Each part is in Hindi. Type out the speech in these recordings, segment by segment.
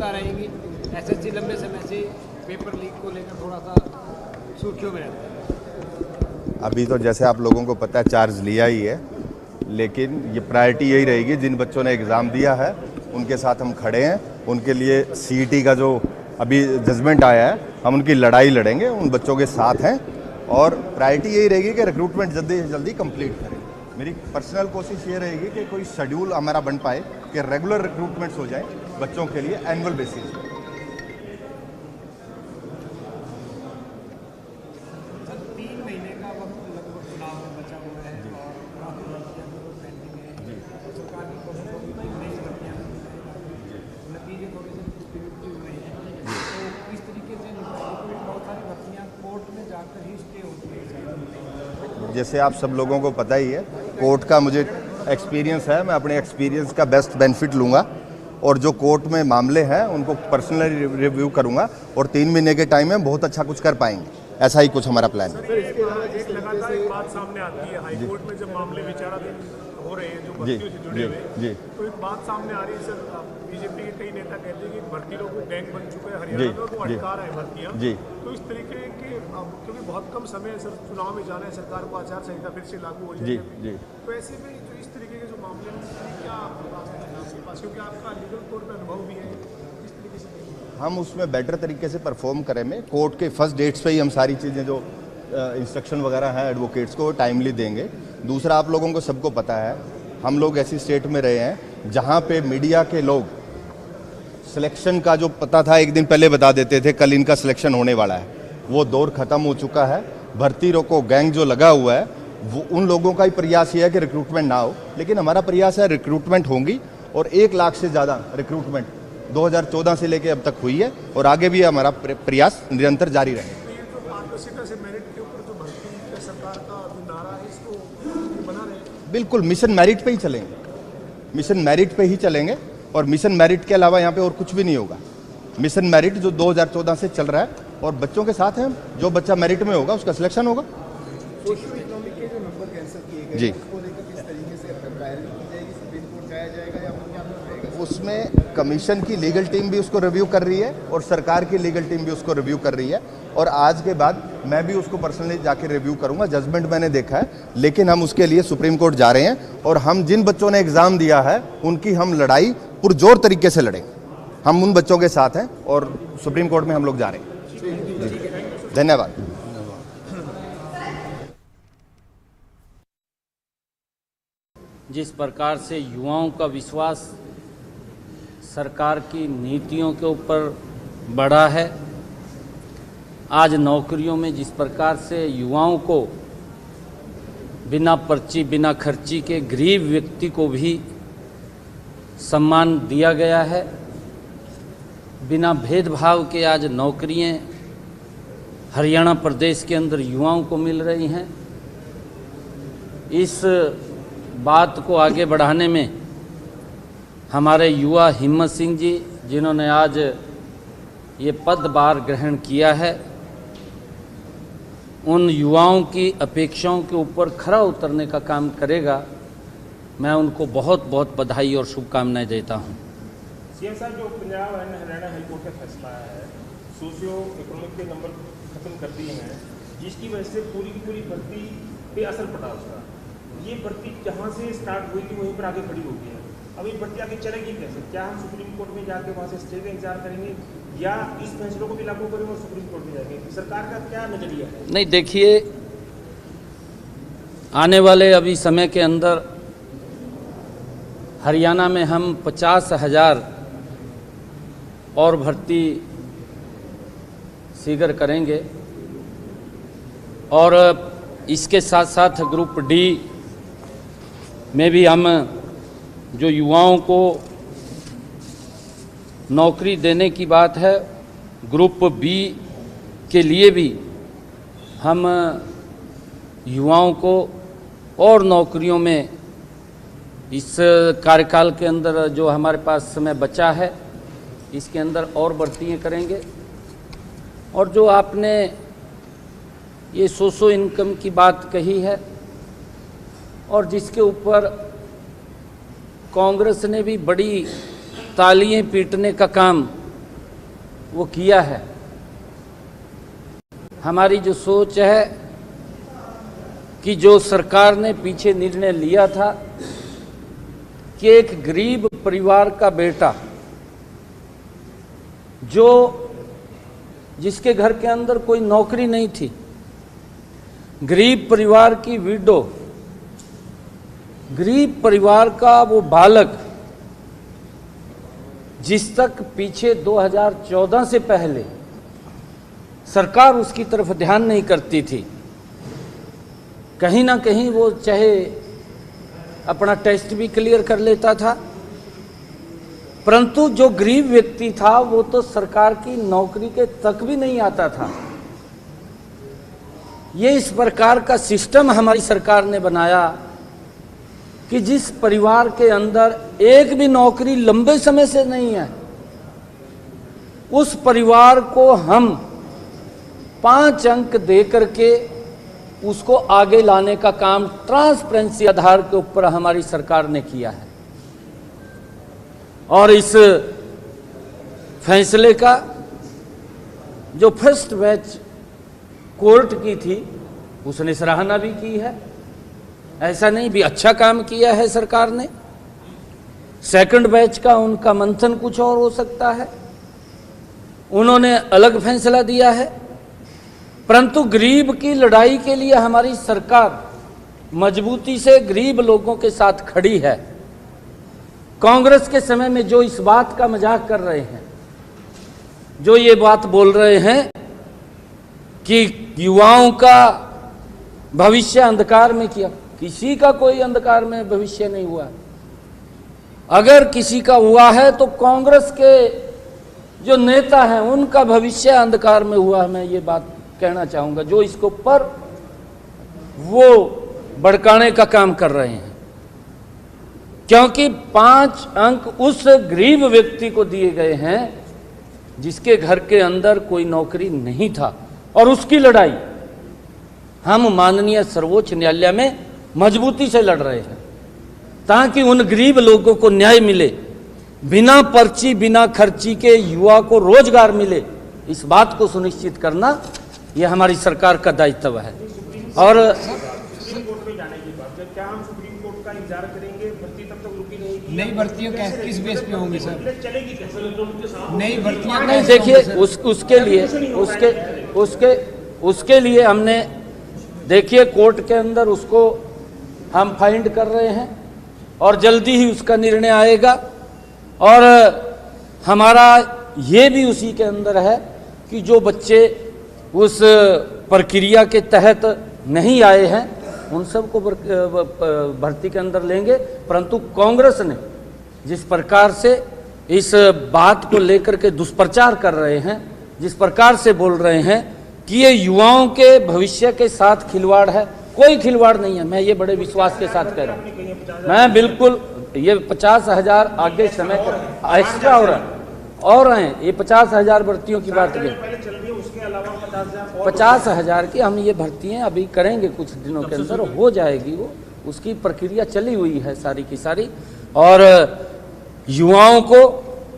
चिंता रहेगी? एसएससी लंबे समय से पेपर लीक को लेकर थोड़ा सा सुर्खियों में रहता है। अभी तो जैसे आप लोगों को पता है चार्ज लिया ही है, लेकिन ये प्रायोरिटी यही रहेगी जिन बच्चों ने एग्ज़ाम दिया है उनके साथ हम खड़े हैं। उनके लिए सीईटी का जो अभी जजमेंट आया है हम उनकी लड़ाई लड़ेंगे, उन बच्चों के साथ हैं और प्रायोरिटी यही रहेगी कि रिक्रूटमेंट जल्दी से जल्दी कंप्लीट करें। मेरी पर्सनल कोशिश ये रहेगी कि कोई शेड्यूल हमारा बन पाए कि रेगुलर रिक्रूटमेंट्स हो जाए बच्चों के लिए एनुअल बेसिस पे। जैसे आप सब लोगों को पता ही है, कोर्ट का मुझे एक्सपीरियंस है, मैं अपने एक्सपीरियंस का बेस्ट बेनिफिट लूँगा और जो कोर्ट में मामले हैं उनको पर्सनली रिव्यू करूँगा और 3 महीने के टाइम में बहुत अच्छा कुछ कर पाएंगे। ऐसा ही कुछ हमारा प्लान है। लगातार एक बात सामने आती है, हाई कोर्ट में जब मामले विचाराधीन हो रहे हैं जो भर्तियों से जुड़े हुए, तो एक बात सामने आ रही है सर, बीजेपी के कई नेता कहते हैं कि भर्ती लोगों को गैंग बन चुका है हरियाणा में, वो अटका रहा है भर्तियाँ। तो इस तरीके के क्योंकि बहुत कम समय है सर, चुनाव में जाना है, सरकार को आचार संहिता फिर से लागू हो जाएगी, तो ऐसे में जो इस तरीके के जो मामले हैं क्या आपके पास, क्योंकि आपका लीगल तौर पर अनुभव भी है, इस तरीके से हम उसमें बेटर तरीके से परफॉर्म करें में कोर्ट के फर्स्ट डेट्स पे ही हम सारी चीज़ें जो इंस्ट्रक्शन वगैरह हैं एडवोकेट्स को टाइमली देंगे। दूसरा, आप लोगों को सबको पता है हम लोग ऐसी स्टेट में रहे हैं जहाँ पे मीडिया के लोग सिलेक्शन का जो पता था एक दिन पहले बता देते थे कल इनका सिलेक्शन होने वाला है, वो दौर ख़त्म हो चुका है। भर्ती रोको गैंग जो लगा हुआ है वो उन लोगों का ही प्रयास ये है कि रिक्रूटमेंट ना हो, लेकिन हमारा प्रयास है रिक्रूटमेंट होंगी और 1 लाख से ज़्यादा रिक्रूटमेंट 2014 से लेके अब तक हुई है और आगे भी हमारा प्रयास निरंतर जारी रहेगा। बिल्कुल मिशन मेरिट पे ही चलेंगे, मिशन मेरिट पे ही चलेंगे और मिशन मेरिट के अलावा यहाँ पे और कुछ भी नहीं होगा। मिशन मेरिट जो 2014 से चल रहा है और बच्चों के साथ हैं, जो बच्चा मेरिट में होगा उसका सिलेक्शन होगा। जी, उसमें कमीशन की लीगल टीम भी उसको रिव्यू कर रही है और सरकार की लीगल टीम भी उसको रिव्यू कर रही है और आज के बाद मैं भी उसको पर्सनली जाके रिव्यू करूंगा। जजमेंट मैंने देखा है, लेकिन हम उसके लिए सुप्रीम कोर्ट जा रहे हैं और हम जिन बच्चों ने एग्ज़ाम दिया है उनकी हम लड़ाई पुरजोर तरीके से लड़ेंगे। हम उन बच्चों के साथ हैं और सुप्रीम कोर्ट में हम लोग जा रहे हैं। धन्यवाद। जिस प्रकार से युवाओं का विश्वास सरकार की नीतियों के ऊपर बढ़ा है, आज नौकरियों में जिस प्रकार से युवाओं को बिना पर्ची बिना खर्ची के गरीब व्यक्ति को भी सम्मान दिया गया है, बिना भेदभाव के आज नौकरियां हरियाणा प्रदेश के अंदर युवाओं को मिल रही हैं। इस बात को आगे बढ़ाने में हमारे युवा हिम्मत सिंह जी, जिन्होंने आज ये पदभार ग्रहण किया है, उन युवाओं की अपेक्षाओं के ऊपर खरा उतरने का काम करेगा। मैं उनको बहुत बहुत बधाई और शुभकामनाएं देता हूं। सीएम साहब, जो Punjab and Haryana high court का फैसला है, सोशियो इकोनॉमिक के नंबर खत्म कर दिए हैं, जिसकी वजह से पूरी की पूरी भर्ती पे असर पड़ा उसका। ये भर्ती जहाँ से स्टार्ट हुई थी वहीं पर आगे खड़ी हो गई है। अब ये भर्ती आगे चलेगी कैसे? क्या हम सुप्रीम कोर्ट में जाके वहाँ से स्टे का इंतजार करेंगे या इस फैसलों को भी लागू करेंगे और सुप्रीम कोर्ट में जाएंगे? सरकार का क्या नजरिया है? नहीं, देखिए, आने वाले अभी समय के अंदर हरियाणा में हम 50,000 और भर्ती शीघ्र करेंगे और इसके साथ साथ ग्रुप डी में भी हम जो युवाओं को नौकरी देने की बात है, ग्रुप बी के लिए भी हम युवाओं को और नौकरियों में इस कार्यकाल के अंदर जो हमारे पास समय बचा है इसके अंदर और भर्तियाँ करेंगे। और जो आपने ये सोशो इनकम की बात कही है और जिसके ऊपर कांग्रेस ने भी बड़ी तालियां पीटने का काम वो किया है। हमारी जो सोच है कि जो सरकार ने पीछे निर्णय लिया था कि एक गरीब परिवार का बेटा जो जिसके घर के अंदर कोई नौकरी नहीं थी, गरीब परिवार की विडो, गरीब परिवार का वो बालक जिस तक पीछे 2014 से पहले सरकार उसकी तरफ ध्यान नहीं करती थी, कहीं ना कहीं वो चाहे अपना टेस्ट भी क्लियर कर लेता था, परंतु जो गरीब व्यक्ति था वो तो सरकार की नौकरी के तक भी नहीं आता था। ये इस प्रकार का सिस्टम हमारी सरकार ने बनाया कि जिस परिवार के अंदर एक भी नौकरी लंबे समय से नहीं है, उस परिवार को हम 5 अंक दे करके उसको आगे लाने का काम ट्रांसपेरेंसी आधार के ऊपर हमारी सरकार ने किया है। और इस फैसले का जो फर्स्ट बैच कोर्ट की थी उसने सराहना भी की है, ऐसा नहीं भी अच्छा काम किया है सरकार ने। सेकंड बैच का उनका मंथन कुछ और हो सकता है, उन्होंने अलग फैसला दिया है, परंतु गरीब की लड़ाई के लिए हमारी सरकार मजबूती से गरीब लोगों के साथ खड़ी है। कांग्रेस के समय में जो इस बात का मजाक कर रहे हैं, जो ये बात बोल रहे हैं कि युवाओं का भविष्य अंधकार में किया, किसी का कोई अंधकार में भविष्य नहीं हुआ। अगर किसी का हुआ है तो कांग्रेस के जो नेता हैं उनका भविष्य अंधकार में हुआ है। मैं ये बात कहना चाहूंगा, जो इसके ऊपर वो भड़काने का काम कर रहे हैं, क्योंकि 5 अंक उस गरीब व्यक्ति को दिए गए हैं जिसके घर के अंदर कोई नौकरी नहीं था, और उसकी लड़ाई हम माननीय सर्वोच्च न्यायालय में मजबूती से लड़ रहे हैं ताकि उन गरीब लोगों को न्याय मिले, बिना पर्ची बिना खर्ची के युवा को रोजगार मिले। इस बात को सुनिश्चित करना यह हमारी सरकार का दायित्व है। और सुप्रीम कोर्ट में जाने की बात है, क्या हम सुप्रीम कोर्ट का इंतजार करेंगे? भर्ती तब तक रुकी रहेगी? नई भर्तियां किस बेस पे होंगी सर? चलेगी कैसे? नई भर्तियां नहीं, देखिए उसके लिए हमने देखिए कोर्ट के अंदर उसको हम फाइंड कर रहे हैं और जल्दी ही उसका निर्णय आएगा। और हमारा ये भी उसी के अंदर है कि जो बच्चे उस प्रक्रिया के तहत नहीं आए हैं उन सबको भर्ती के अंदर लेंगे। परंतु कांग्रेस ने जिस प्रकार से इस बात को लेकर के दुष्प्रचार कर रहे हैं, जिस प्रकार से बोल रहे हैं कि ये युवाओं के भविष्य के साथ खिलवाड़ है, कोई खिलवाड़ नहीं है। मैं ये बड़े विश्वास के साथ कह रहा हूँ, मैं बिल्कुल ये 50,000 आगे समय एक्स्ट्रा और हैं, ये 50,000 भर्तियों की बात की, 50,000 की हम ये भर्तियाँ अभी करेंगे, कुछ दिनों के अंदर हो जाएगी, वो उसकी प्रक्रिया चली हुई है सारी की सारी। और युवाओं को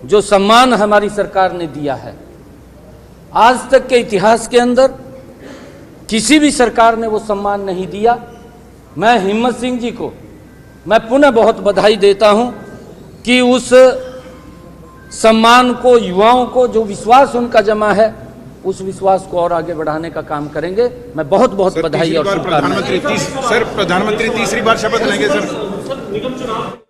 जो सम्मान हमारी सरकार ने दिया है, आज तक के इतिहास के अंदर किसी भी सरकार ने वो सम्मान नहीं दिया। मैं हिम्मत सिंह जी को मैं पुनः बहुत बधाई देता हूं कि उस सम्मान को, युवाओं को जो विश्वास उनका जमा है, उस विश्वास को और आगे बढ़ाने का काम करेंगे। मैं बहुत बहुत बधाई और शुभकामनाएं। प्रधानमंत्री तीसरी बार शपथ लेंगे सर।